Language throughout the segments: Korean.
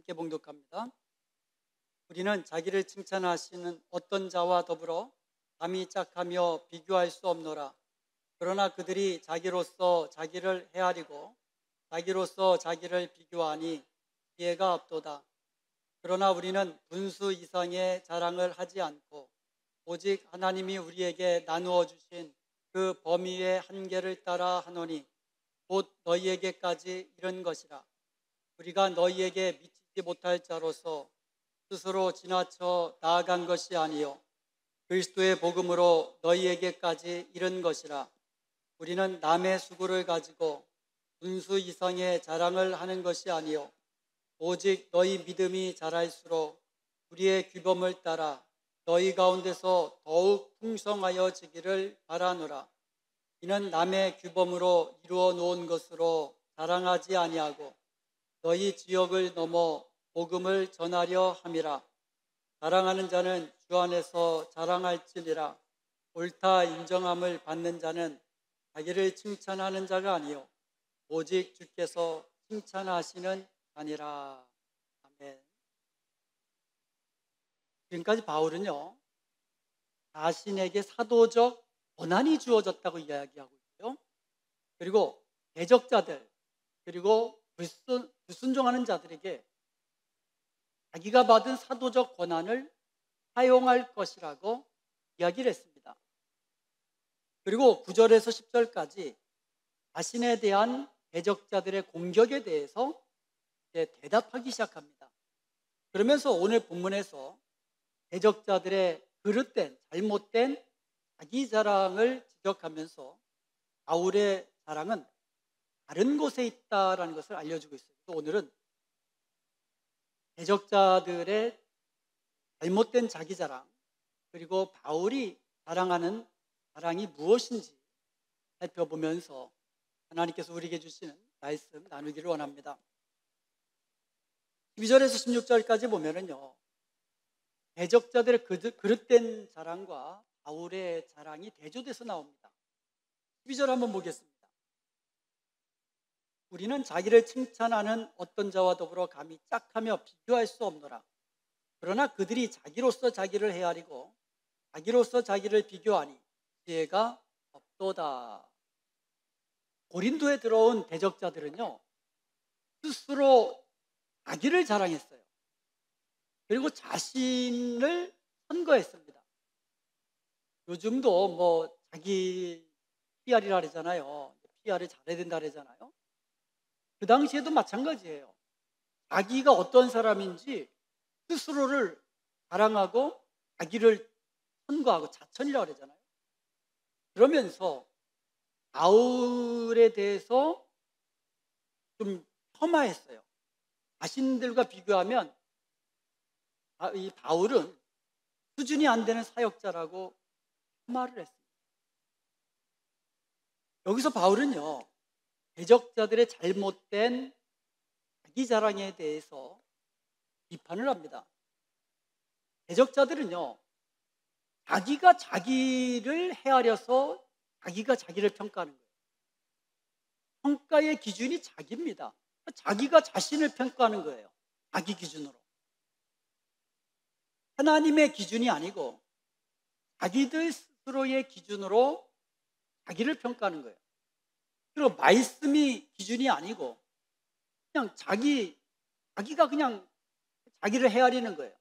함께 봉독합니다. 우리는 자기를 칭찬하시는 어떤 자와 더불어 감히 짝하며 비교할 수 없노라. 그러나 그들이 자기로서 자기를 헤아리고 자기로서 자기를 비교하니 지혜가 없도다. 그러나 우리는 분수 이상의 자랑을 하지 않고 오직 하나님이 우리에게 나누어 주신 그 범위의 한계를 따라 하노니 곧 너희에게까지 이른 것이라. 우리가 너희에게 미치지 못할 자로서 스스로 지나쳐 나아간 것이 아니요 그리스도의 복음으로 너희에게까지 이른 것이라. 우리는 남의 수고를 가지고 분수 이상의 자랑을 하는 것이 아니요 오직 너희 믿음이 자랄수록 우리의 규범을 따라 너희 가운데서 더욱 풍성하여지기를 바라노라. 이는 남의 규범으로 이루어 놓은 것으로 자랑하지 아니하고 너희 지역을 넘어 복음을 전하려 함이라. 자랑하는 자는 주 안에서 자랑할지니라. 옳다 인정함을 받는 자는 자기를 칭찬하는 자가 아니요 오직 주께서 칭찬하시는 자니라. 아멘. 지금까지 바울은요, 자신에게 사도적 권한이 주어졌다고 이야기하고 있고요. 그리고 대적자들, 그리고 불순종하는 자들에게 자기가 받은 사도적 권한을 사용할 것이라고 이야기를 했습니다. 그리고 9절에서 10절까지 자신에 대한 대적자들의 공격에 대해서 대답하기 시작합니다. 그러면서 오늘 본문에서 대적자들의 그릇된, 잘못된 자기 자랑을 지적하면서 바울의 자랑은 다른 곳에 있다라는 것을 알려주고 있어요. 오늘은 대적자들의 잘못된 자기 자랑, 그리고 바울이 자랑하는 자랑이 무엇인지 살펴보면서 하나님께서 우리에게 주시는 말씀 나누기를 원합니다. 12절에서 16절까지 보면은요, 대적자들의 그릇된 자랑과 바울의 자랑이 대조돼서 나옵니다. 12절 한번 보겠습니다. 우리는 자기를 칭찬하는 어떤 자와 더불어 감히 짝하며 비교할 수 없노라. 그러나 그들이 자기로서 자기를 헤아리고 자기로서 자기를 비교하니 지혜가 없도다. 고린도에 들어온 대적자들은요, 스스로 자기를 자랑했어요. 그리고 자신을 선거했습니다. 요즘도 뭐 자기 PR이라 그러잖아요. PR을 잘해야 된다 그러잖아요. 그 당시에도 마찬가지예요. 자기가 어떤 사람인지 스스로를 자랑하고 자기를 선거하고 자천이라고 그러잖아요. 그러면서 바울에 대해서 좀 폄하했어요. 자신들과 비교하면 이 바울은 수준이 안 되는 사역자라고 폄하를 했습니다. 여기서 바울은요, 대적자들의 잘못된 자기 자랑에 대해서 비판을 합니다. 대적자들은요, 자기가 자기를 헤아려서 자기가 자기를 평가하는 거예요. 평가의 기준이 자기입니다. 자기가 자신을 평가하는 거예요. 자기 기준으로. 하나님의 기준이 아니고 자기들 스스로의 기준으로 자기를 평가하는 거예요. 그리고 말씀이 기준이 아니고 그냥 자기가 그냥 자기를 헤아리는 거예요.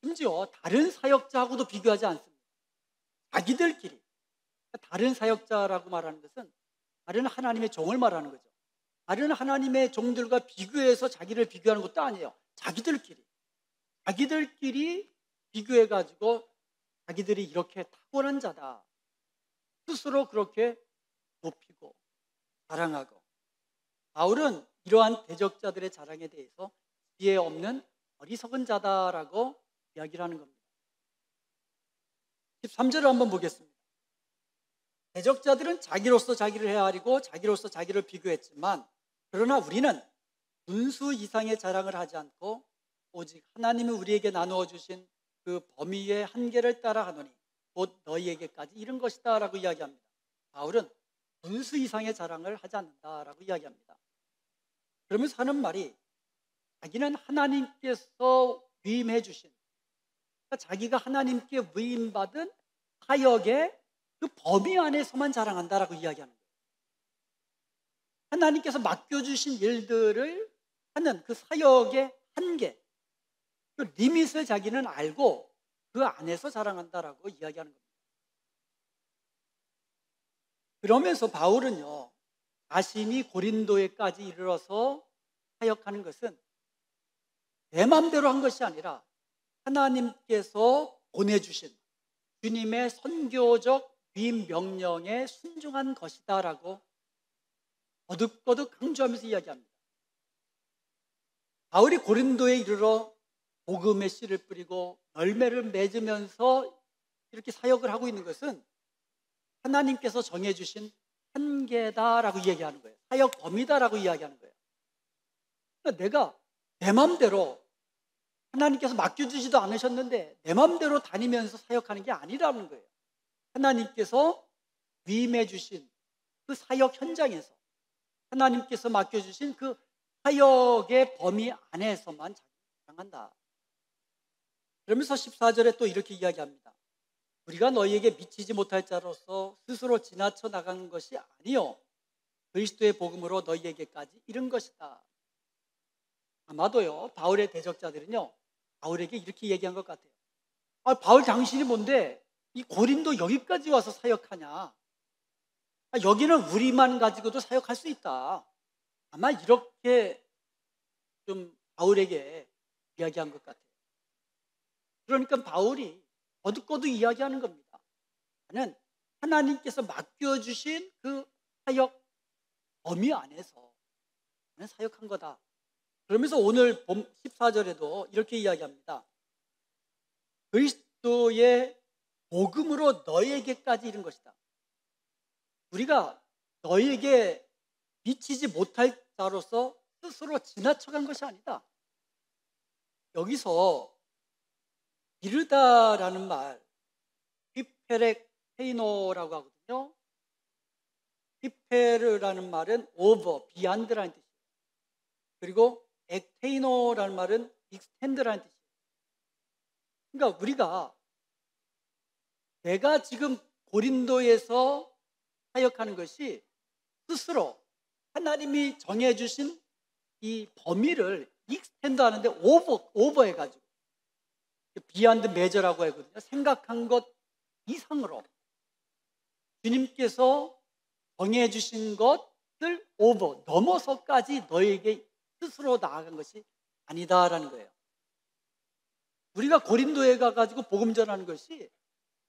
심지어 다른 사역자하고도 비교하지 않습니다. 자기들끼리. 다른 사역자라고 말하는 것은 다른 하나님의 종을 말하는 거죠. 다른 하나님의 종들과 비교해서 자기를 비교하는 것도 아니에요. 자기들끼리 비교해가지고 자기들이 이렇게 탁월한 자다. 스스로 그렇게 높이고 자랑하고. 바울은 이러한 대적자들의 자랑에 대해서 지혜 없는 어리석은 자다라고 이야기를 하는 겁니다. 13절을 한번 보겠습니다. 대적자들은 자기로서 자기를 헤아리고 자기로서 자기를 비교했지만 그러나 우리는 분수 이상의 자랑을 하지 않고 오직 하나님이 우리에게 나누어 주신 그 범위의 한계를 따라 하노니 곧 너희에게까지 이른 것이다 라고 이야기합니다. 바울은 분수 이상의 자랑을 하지 않는다라고 이야기합니다. 그러면서 하는 말이 자기는 하나님께서 위임해 주신, 그러니까 자기가 하나님께 위임받은 사역의 그 범위 안에서만 자랑한다라고 이야기하는 거예요. 하나님께서 맡겨주신 일들을 하는 그 사역의 한계, 그 리밋을 자기는 알고 그 안에서 자랑한다라고 이야기하는 겁니다. 그러면서 바울은요, 자신이 고린도에까지 이르러서 사역하는 것은 내 마음대로 한 것이 아니라 하나님께서 보내주신 주님의 선교적 위임 명령에 순종한 것이다라고 거듭거듭 강조하면서 이야기합니다. 바울이 고린도에 이르러 복음의 씨를 뿌리고 열매를 맺으면서 이렇게 사역을 하고 있는 것은 하나님께서 정해주신 한계다라고 이야기하는 거예요. 사역 범위다라고 이야기하는 거예요. 그러니까 내가 내 마음대로, 하나님께서 맡겨주지도 않으셨는데 내 마음대로 다니면서 사역하는 게 아니라는 거예요. 하나님께서 위임해 주신 그 사역 현장에서, 하나님께서 맡겨주신 그 사역의 범위 안에서만 자랑한다. 그러면서 14절에 또 이렇게 이야기합니다. 우리가 너희에게 미치지 못할 자로서 스스로 지나쳐 나가는 것이 아니요 그리스도의 복음으로 너희에게까지 이른 것이다. 아마도요, 바울의 대적자들은요, 바울에게 이렇게 얘기한 것 같아요. 바울 당신이 뭔데 이 고린도 여기까지 와서 사역하냐? 여기는 우리만 가지고도 사역할 수 있다. 아마 이렇게 좀 바울에게 이야기한 것 같아요. 그러니까 바울이 거듭거듭 이야기하는 겁니다. 나는 하나님께서 맡겨주신 그 사역 범위 안에서 나는 사역한 거다. 그러면서 오늘 14절에도 이렇게 이야기합니다. 그리스도의 복음으로 너희에게까지 이른 것이다. 우리가 너희에게 미치지 못할 자로서 스스로 지나쳐간 것이 아니다. 여기서 이르다라는 말, 히페렉테이노라고 하거든요. 히페르라는 말은 오버, 비안드라는 뜻이에요. 그리고 엑테이노라는 말은 익스텐드라는 뜻이에요. 그러니까 우리가 내가 지금 고린도에서 사역하는 것이 스스로 하나님이 정해주신 이 범위를 익스텐드 하는데 오버해가지고 비안드 메저라고 하거든요. 생각한 것 이상으로 주님께서 정해주신 것을 넘어서까지 너에게 스스로 나아간 것이 아니다라는 거예요. 우리가 고린도에 가가지고 복음 전하는 것이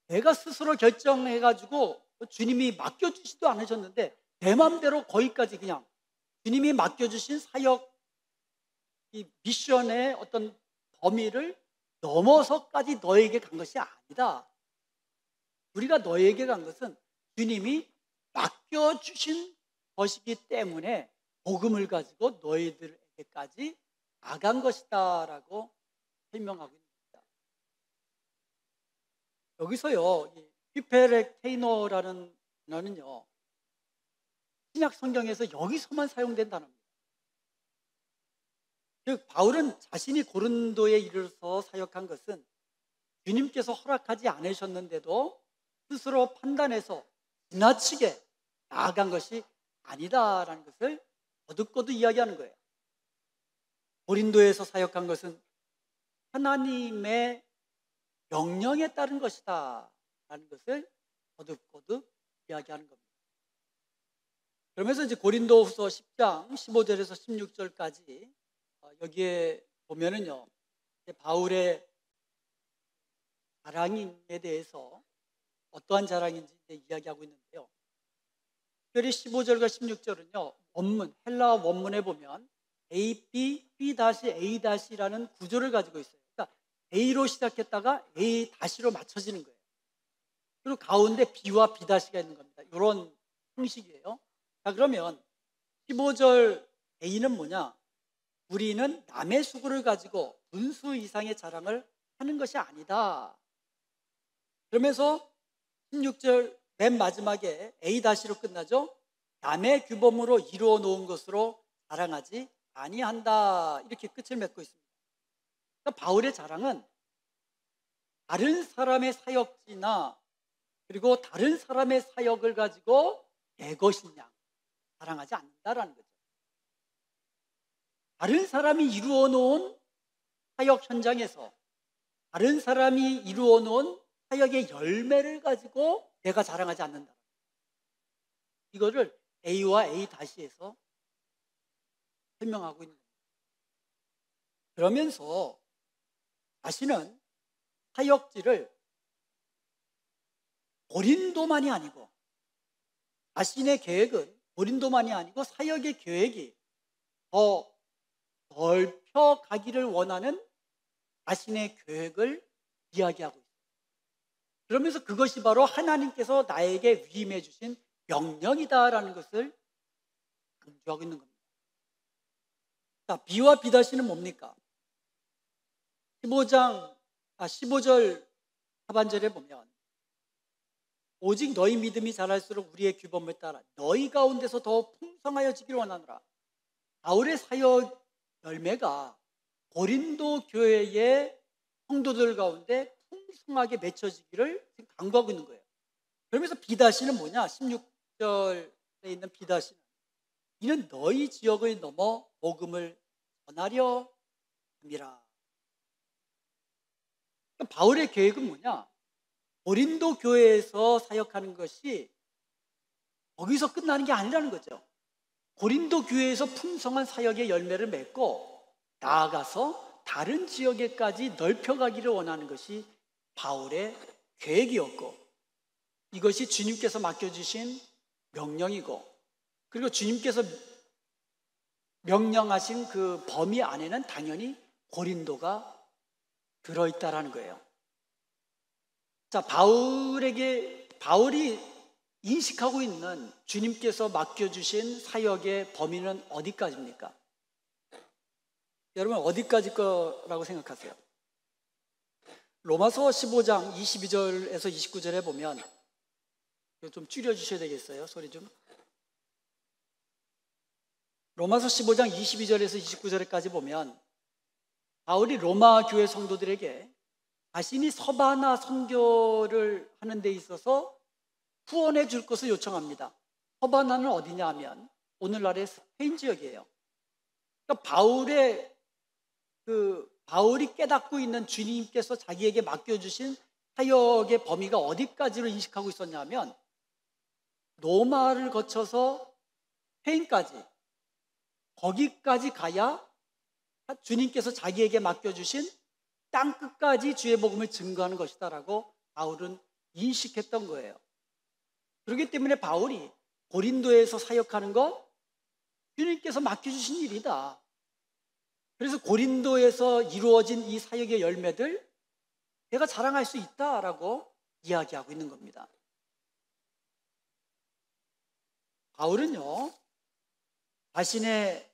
내가 스스로 결정해가지고 주님이 맡겨주지도 않으셨는데 내 마음대로 거기까지 그냥 주님이 맡겨주신 사역 이 미션의 어떤 범위를 넘어서까지 너에게 간 것이 아니다. 우리가 너에게 간 것은 주님이 맡겨주신 것이기 때문에 복음을 가지고 너희들에게까지 나간 것이다 라고 설명하고 있습니다. 여기서요, 히페렉테이노라는 단어는요, 신약 성경에서 여기서만 사용된 단어입니다. 즉 바울은 자신이 고린도에 이르러서 사역한 것은 주님께서 허락하지 않으셨는데도 스스로 판단해서 지나치게 나아간 것이 아니다라는 것을 거듭거듭 이야기하는 거예요. 고린도에서 사역한 것은 하나님의 명령에 따른 것이다 라는 것을 거듭거듭 이야기하는 겁니다. 그러면서 이제 고린도후서 10장 15절에서 16절까지 여기에 보면은요, 바울의 자랑에 대해서 어떠한 자랑인지 이야기하고 있는데요. 특별히 15절과 16절은요, 원문, 헬라어 원문에 보면 A, B, B-A-라는 구조를 가지고 있어요. 그러니까 A로 시작했다가 A-로 맞춰지는 거예요. 그리고 가운데 B와 B-가 있는 겁니다. 이런 형식이에요. 자, 그러면 15절 A는 뭐냐? 우리는 남의 수고를 가지고 분수 이상의 자랑을 하는 것이 아니다. 그러면서 16절 맨 마지막에 A-로 끝나죠. 남의 규범으로 이루어 놓은 것으로 자랑하지 아니한다 이렇게 끝을 맺고 있습니다. 그러니까 바울의 자랑은 다른 사람의 사역지나 그리고 다른 사람의 사역을 가지고 내 것이냐 자랑하지 않는다라는 거죠. 다른 사람이 이루어 놓은 사역 현장에서 다른 사람이 이루어 놓은 사역의 열매를 가지고 내가 자랑하지 않는다. 이거를 A와 A-에서 설명하고 있는 겁니다. 그러면서 자신은 사역지를 고린도만이 아니고 자신의 계획은 고린도만이 아니고 사역의 계획이 더 넓혀 가기를 원하는 자신의 계획을 이야기하고 있습니다. 그러면서 그것이 바로 하나님께서 나에게 위임해 주신 명령이다라는 것을 강조하고 있는 겁니다. 자, B와 B-는 뭡니까? 15절 하반절에 보면 오직 너희 믿음이 자랄수록 우리의 규범을 따라 너희 가운데서 더 풍성하여지기를 원하노라. 바울의 사역 열매가 고린도 교회의 성도들 가운데 풍성하게 맺혀지기를 강구하고 있는 거예요. 그러면서 B-는 뭐냐? 16절에 있는 B-는 이는 너희 지역을 넘어 복음을 전하려 함이라. 그러니까 바울의 계획은 뭐냐? 고린도 교회에서 사역하는 것이 거기서 끝나는 게 아니라는 거죠. 고린도 교회에서 풍성한 사역의 열매를 맺고 나아가서 다른 지역에까지 넓혀가기를 원하는 것이 바울의 계획이었고 이것이 주님께서 맡겨주신 명령이고 그리고 주님께서 명령하신 그 범위 안에는 당연히 고린도가 들어있다라는 거예요. 자, 바울이 인식하고 있는 주님께서 맡겨주신 사역의 범위는 어디까지입니까? 여러분 어디까지 거라고 생각하세요? 로마서 15장 22절에서 29절에 보면 좀 줄여주셔야 되겠어요. 소리 좀. 로마서 15장 22절에서 29절까지 보면 바울이 로마 교회 성도들에게 자신이 서바나 선교를 하는 데 있어서 후원해 줄 것을 요청합니다. 서바나는 어디냐 하면 오늘날의 스페인 지역이에요. 그러니까 바울이 깨닫고 있는 주님께서 자기에게 맡겨주신 사역의 범위가 어디까지로 인식하고 있었냐 하면 로마를 거쳐서 스페인까지 거기까지 가야 주님께서 자기에게 맡겨주신 땅끝까지 주의 복음을 증거하는 것이다라고 바울은 인식했던 거예요. 그렇기 때문에 바울이 고린도에서 사역하는 것 주님께서 맡겨주신 일이다. 그래서 고린도에서 이루어진 이 사역의 열매들 내가 자랑할 수 있다라고 이야기하고 있는 겁니다. 바울은요 자신의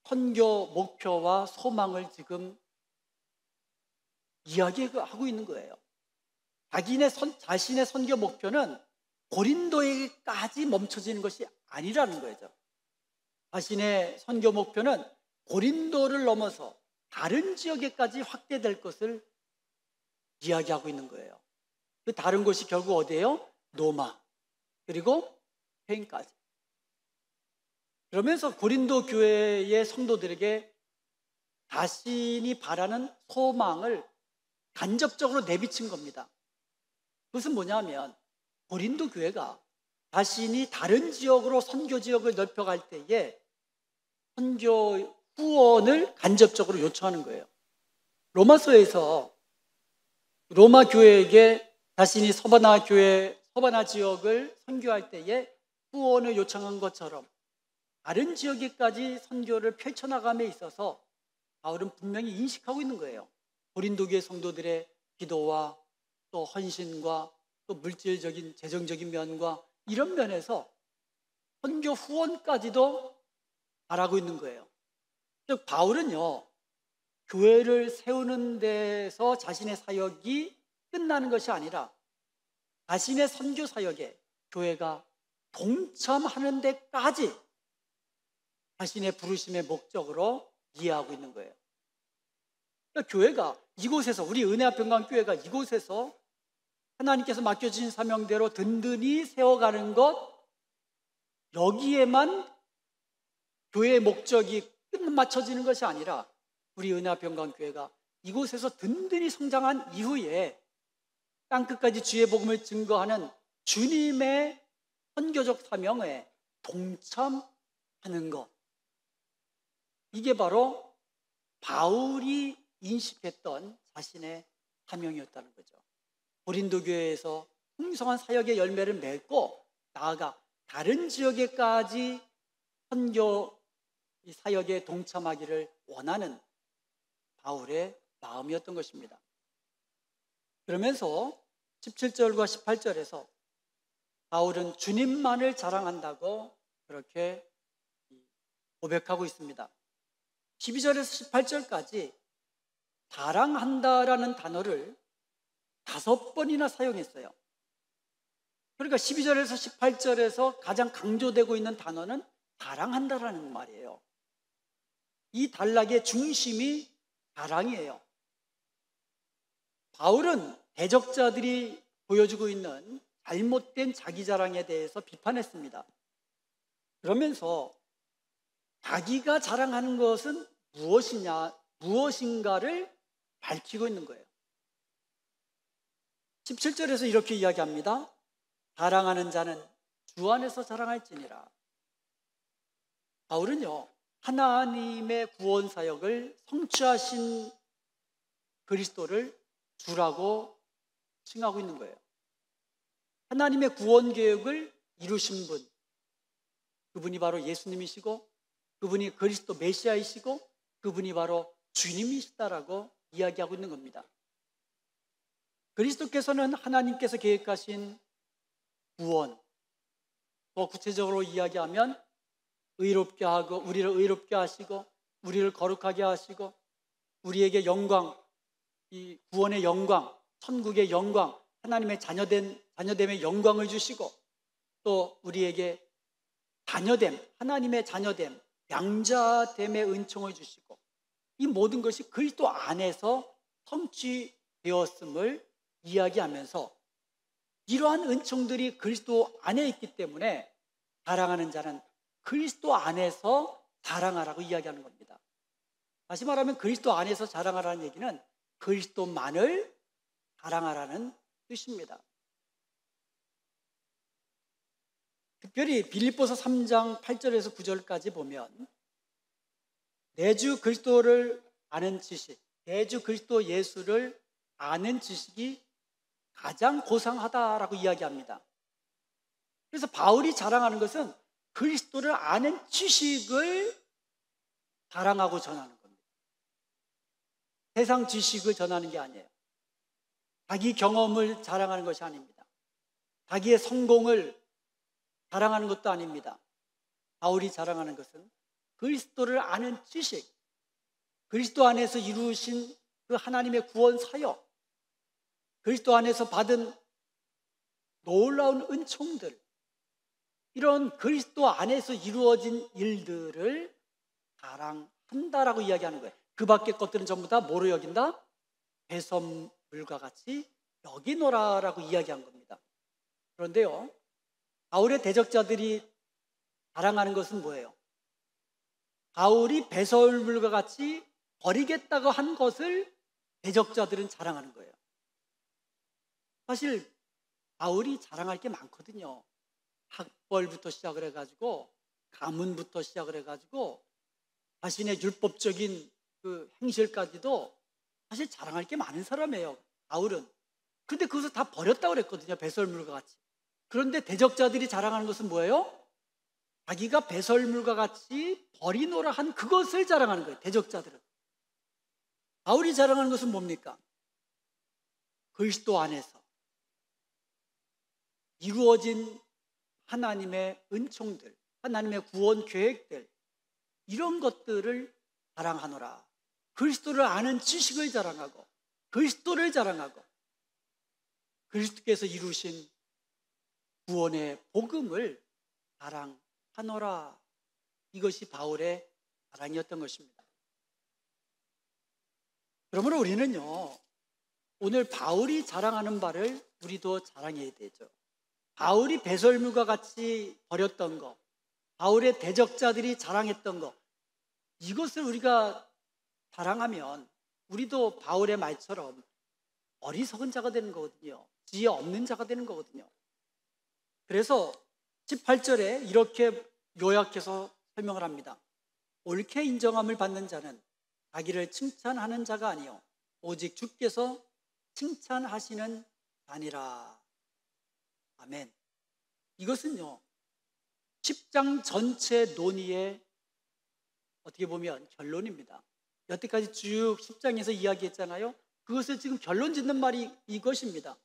선교 목표와 소망을 지금 이야기하고 있는 거예요. 자신의 선교 목표는 고린도에까지 멈춰지는 것이 아니라는 거죠. 자신의 선교 목표는 고린도를 넘어서 다른 지역에까지 확대될 것을 이야기하고 있는 거예요. 그 다른 곳이 결국 어디예요? 로마 그리고 스페인까지. 그러면서 고린도 교회의 성도들에게 자신이 바라는 소망을 간접적으로 내비친 겁니다. 그것은 뭐냐면 고린도 교회가 자신이 다른 지역으로 선교 지역을 넓혀갈 때에 선교 후원을 간접적으로 요청하는 거예요. 로마서에서 로마 교회에게 자신이 서바나 지역을 선교할 때에 후원을 요청한 것처럼 다른 지역에까지 선교를 펼쳐나감에 있어서 바울은 분명히 인식하고 있는 거예요. 고린도 교회 성도들의 기도와 또 헌신과 또 물질적인 재정적인 면과 이런 면에서 선교 후원까지도 바라고 있는 거예요. 즉 바울은요 교회를 세우는 데서 자신의 사역이 끝나는 것이 아니라 자신의 선교 사역에 교회가 동참하는 데까지 자신의 부르심의 목적으로 이해하고 있는 거예요. 그러니까 교회가 이곳에서, 우리 은혜합평강교회가 이곳에서 하나님께서 맡겨주신 사명대로 든든히 세워가는 것, 여기에만 교회의 목적이 끝맞춰지는 것이 아니라 우리 은혜합평강교회가 이곳에서 든든히 성장한 이후에 땅끝까지 주의 복음을 증거하는 주님의 선교적 사명에 동참하는 것, 이게 바로 바울이 인식했던 자신의 사명이었다는 거죠. 고린도 교회에서 풍성한 사역의 열매를 맺고 나아가 다른 지역에까지 선교 사역에 동참하기를 원하는 바울의 마음이었던 것입니다. 그러면서 17절과 18절에서 바울은 주님만을 자랑한다고 그렇게 고백하고 있습니다. 12절에서 18절까지 자랑한다라는 단어를 5번이나 사용했어요. 그러니까 12절에서 18절에서 가장 강조되고 있는 단어는 자랑한다라는 말이에요. 이 단락의 중심이 자랑이에요. 바울은 대적자들이 보여주고 있는 잘못된 자기 자랑에 대해서 비판했습니다. 그러면서 자기가 자랑하는 것은 무엇인가를 밝히고 있는 거예요. 17절에서 이렇게 이야기합니다. 자랑하는 자는 주 안에서 자랑할지니라. 바울은요, 하나님의 구원 사역을 성취하신 그리스도를 주라고 칭하고 있는 거예요. 하나님의 구원 계획을 이루신 분, 그분이 바로 예수님이시고 그분이 그리스도 메시아이시고 그분이 바로 주님이시다라고 이야기하고 있는 겁니다. 그리스도께서는 하나님께서 계획하신 구원, 더 구체적으로 이야기하면 의롭게 하고 우리를 의롭게 하시고 우리를 거룩하게 하시고 우리에게 영광, 이 구원의 영광, 천국의 영광, 하나님의 자녀됨의 영광을 주시고 또 우리에게 자녀됨, 하나님의 자녀됨, 양자됨의 은총을 주시고 이 모든 것이 그리스도 안에서 성취되었음을 이야기하면서 이러한 은총들이 그리스도 안에 있기 때문에 자랑하는 자는 그리스도 안에서 자랑하라고 이야기하는 겁니다. 다시 말하면 그리스도 안에서 자랑하라는 얘기는 그리스도만을 자랑하라는 뜻입니다. 특별히 빌립보서 3장 8절에서 9절까지 보면 내 주 그리스도를 아는 지식, 내 주 그리스도 예수를 아는 지식이 가장 고상하다라고 이야기합니다. 그래서 바울이 자랑하는 것은 그리스도를 아는 지식을 자랑하고 전하는 겁니다. 세상 지식을 전하는 게 아니에요. 자기 경험을 자랑하는 것이 아닙니다. 자기의 성공을 자랑하는 것도 아닙니다. 바울이 자랑하는 것은 그리스도를 아는 지식, 그리스도 안에서 이루신 그 하나님의 구원 사역, 그리스도 안에서 받은 놀라운 은총들, 이런 그리스도 안에서 이루어진 일들을 자랑한다라고 이야기하는 거예요. 그 밖의 것들은 전부 다 뭐로 여긴다? 배설물과 같이 여기노라라고 이야기한 겁니다. 그런데요, 바울의 대적자들이 자랑하는 것은 뭐예요? 바울이 배설물과 같이 버리겠다고 한 것을 대적자들은 자랑하는 거예요. 사실 바울이 자랑할 게 많거든요. 학벌부터 시작을 해가지고 가문부터 시작을 해가지고 자신의 율법적인 그 행실까지도 사실 자랑할 게 많은 사람이에요, 바울은. 그런데 그것을 다 버렸다고 그랬거든요, 배설물과 같이. 그런데 대적자들이 자랑하는 것은 뭐예요? 자기가 배설물과 같이 버리노라 한 그것을 자랑하는 거예요, 대적자들은. 바울이 자랑하는 것은 뭡니까? 그리스도 안에서 이루어진 하나님의 은총들, 하나님의 구원 계획들, 이런 것들을 자랑하노라. 그리스도를 아는 지식을 자랑하고 그리스도를 자랑하고 그리스도께서 이루신 구원의 복음을 자랑하노라. 이것이 바울의 자랑이었던 것입니다. 그러므로 우리는요, 오늘 바울이 자랑하는 바를 우리도 자랑해야 되죠. 바울이 배설물과 같이 버렸던 거, 바울의 대적자들이 자랑했던 거, 이것을 우리가 자랑하면 우리도 바울의 말처럼 어리석은 자가 되는 거거든요. 지혜 없는 자가 되는 거거든요. 그래서 18절에 이렇게 요약해서 설명을 합니다. 옳게 인정함을 받는 자는 자기를 칭찬하는 자가 아니요 오직 주께서 칭찬하시는 자니라. 아멘. 이것은요 10장 전체 논의의 어떻게 보면 결론입니다. 여태까지 쭉 10장에서 이야기했잖아요. 그것을 지금 결론 짓는 말이 이것입니다.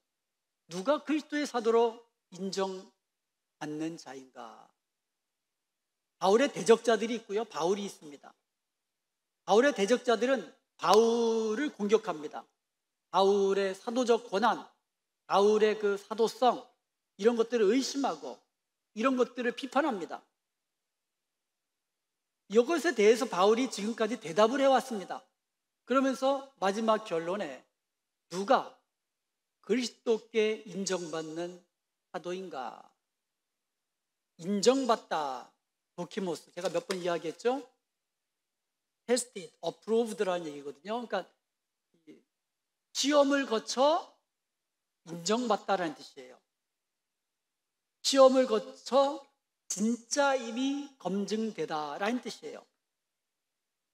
누가 그리스도의 사도로 인정받는 자인가? 바울의 대적자들이 있고요, 바울이 있습니다. 바울의 대적자들은 바울을 공격합니다. 바울의 사도적 권한, 바울의 그 사도성, 이런 것들을 의심하고 이런 것들을 비판합니다. 이것에 대해서 바울이 지금까지 대답을 해왔습니다. 그러면서 마지막 결론에 누가 그리스도께 인정받는 사도인가? 인정받다, 도키모스, 제가 몇 번 이야기했죠? tested, approved라는 얘기거든요. 그러니까 시험을 거쳐 인정받다라는 뜻이에요. 시험을 거쳐 진짜임이 검증되다라는 뜻이에요.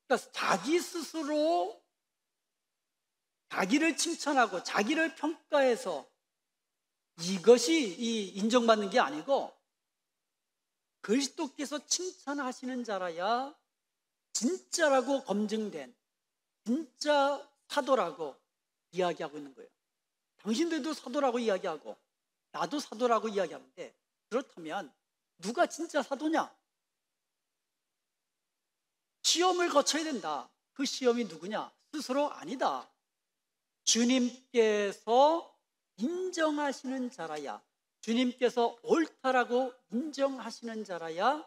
그러니까 자기 스스로 자기를 칭찬하고 자기를 평가해서 이것이 이 인정받는 게 아니고 그리스도께서 칭찬하시는 자라야 진짜라고 검증된 진짜 사도라고 이야기하고 있는 거예요. 당신들도 사도라고 이야기하고 나도 사도라고 이야기하는데, 그렇다면 누가 진짜 사도냐? 시험을 거쳐야 된다. 그 시험이 누구냐? 스스로 아니다. 주님께서 인정하시는 자라야, 주님께서 옳다라고 인정하시는 자라야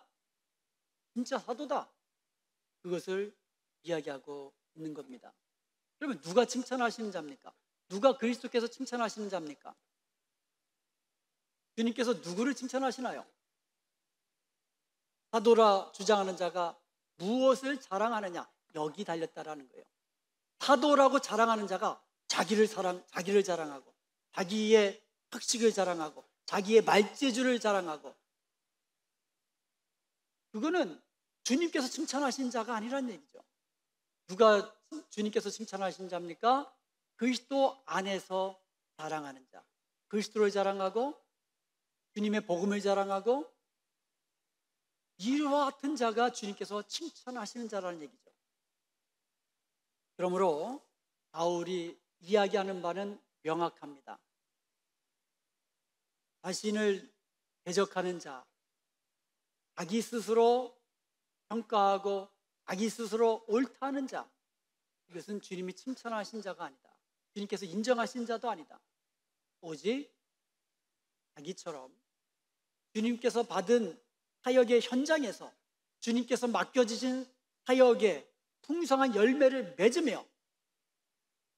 진짜 사도다. 그것을 이야기하고 있는 겁니다. 그러면 누가 칭찬하시는 자입니까? 누가 그리스도께서 칭찬하시는 자입니까? 주님께서 누구를 칭찬하시나요? 사도라 주장하는 자가 무엇을 자랑하느냐? 여기 달렸다라는 거예요. 사도라고 자랑하는 자가 자기를 자랑하고 자기의 학식을 자랑하고 자기의 말재주를 자랑하고, 그거는 주님께서 칭찬하신 자가 아니란 얘기죠. 누가 주님께서 칭찬하신 자입니까? 그리스도 안에서 자랑하는 자, 그리스도를 자랑하고 주님의 복음을 자랑하고 이와 같은 자가 주님께서 칭찬하시는 자라는 얘기죠. 그러므로 바울이 이야기하는 바는 명확합니다. 자신을 대적하는 자, 자기 스스로 평가하고 자기 스스로 옳다는 자, 이것은 주님이 칭찬하신 자가 아니다. 주님께서 인정하신 자도 아니다. 오직 자기처럼 주님께서 받은 사역의 현장에서 주님께서 맡겨주신 사역의 풍성한 열매를 맺으며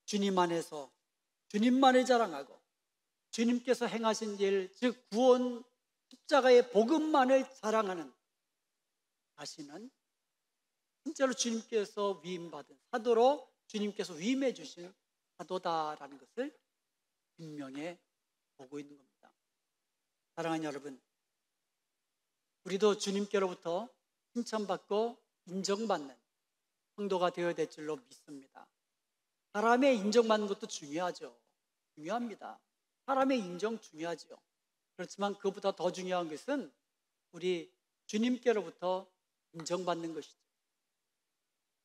주님 안에서 주님만을 자랑하고 주님께서 행하신 일, 즉 구원 십자가의 복음만을 자랑하는 자신은 진짜로 주님께서 위임받은 사도로 주님께서 위임해 주신 사도다라는 것을 분명해 보고 있는 겁니다. 사랑하는 여러분, 우리도 주님께로부터 칭찬받고 인정받는 성도가 되어야 될 줄로 믿습니다. 사람의 인정받는 것도 중요하죠. 중요합니다. 사람의 인정 중요하죠. 그렇지만 그것보다 더 중요한 것은 우리 주님께로부터 인정받는 것이죠.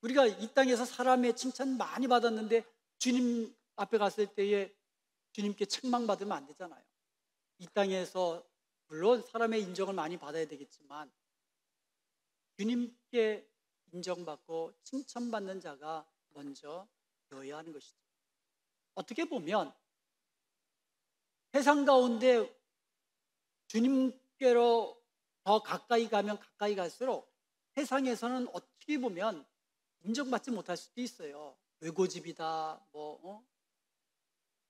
우리가 이 땅에서 사람의 칭찬 많이 받았는데 주님 앞에 갔을 때에 주님께 책망받으면 안 되잖아요. 이 땅에서 물론 사람의 인정을 많이 받아야 되겠지만 주님께 인정받고 칭찬받는 자가 먼저 되어야 하는 것이죠. 어떻게 보면 세상 가운데 주님께로 더 가까이 가면 가까이 갈수록 세상에서는 어떻게 보면 인정받지 못할 수도 있어요. 외고집이다,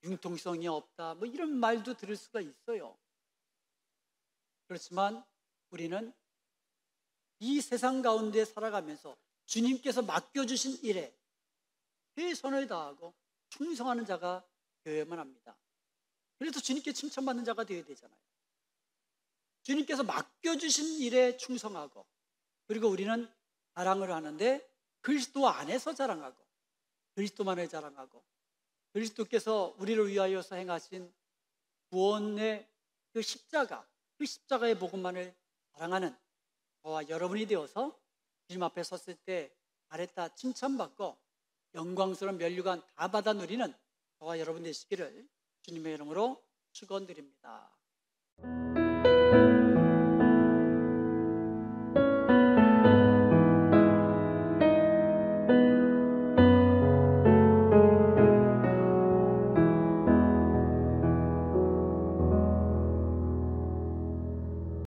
융통성이 없다, 이런 말도 들을 수가 있어요. 그렇지만 우리는 이 세상 가운데 살아가면서 주님께서 맡겨주신 일에 최선을 다하고 충성하는 자가 되어야만 합니다. 그래서 주님께 칭찬받는 자가 되어야 되잖아요. 주님께서 맡겨주신 일에 충성하고, 그리고 우리는 자랑을 하는데 그리스도 안에서 자랑하고, 그리스도만을 자랑하고, 그리스도께서 우리를 위하여서 행하신 구원의 그 십자가의 복음만을 자랑하는 저와 여러분이 되어서 주님 앞에 섰을 때 잘했다 칭찬받고 영광스러운 면류관 다 받아 누리는 저와 여러분 되시기를 주님의 이름으로 축원드립니다.